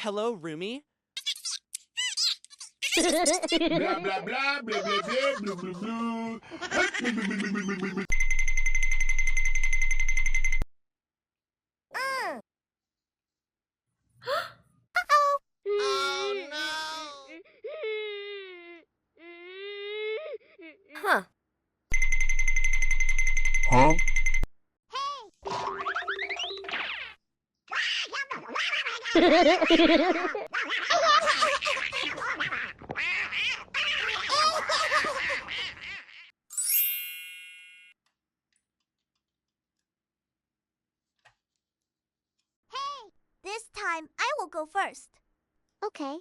Hello, Rumi. Blah blah blah blah blah blah blah blah blah. Oh no! Huh. Huh? This time I will go first. Okay.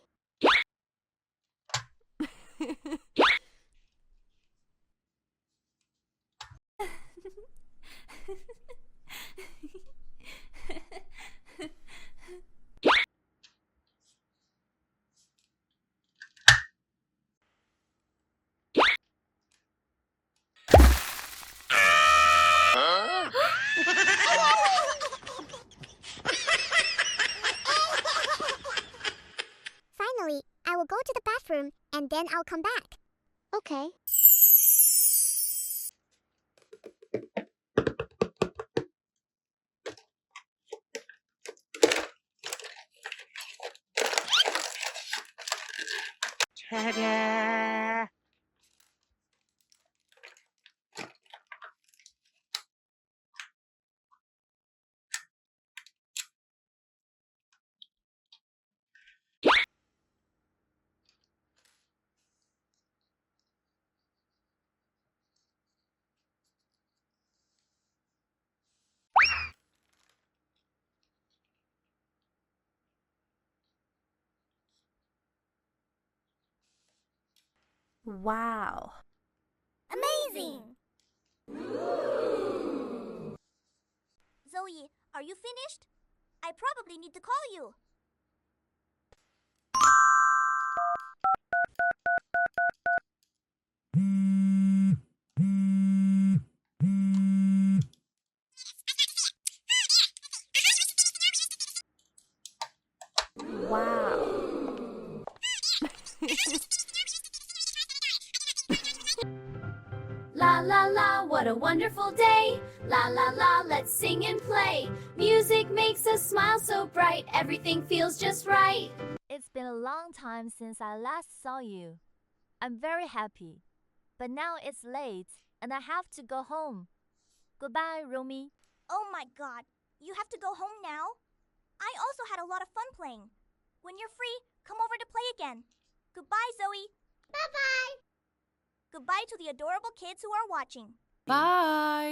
Finally, I will go to the bathroom and then I'll come back. Okay. Ta-da! Wow. Amazing! Zoe, are you finished? I probably need to call you. Wow. La la la, what a wonderful day. La la la, let's sing and play. Music makes us smile so bright. Everything feels just right. It's been a long time since I last saw you. I'm very happy. But now it's late and I have to go home. Goodbye, Rumi. Oh my god, you have to go home now? I also had a lot of fun playing. When you're free, come over to play again. Goodbye, Zoe. Bye-bye. Goodbye to the adorable kids who are watching. Bye.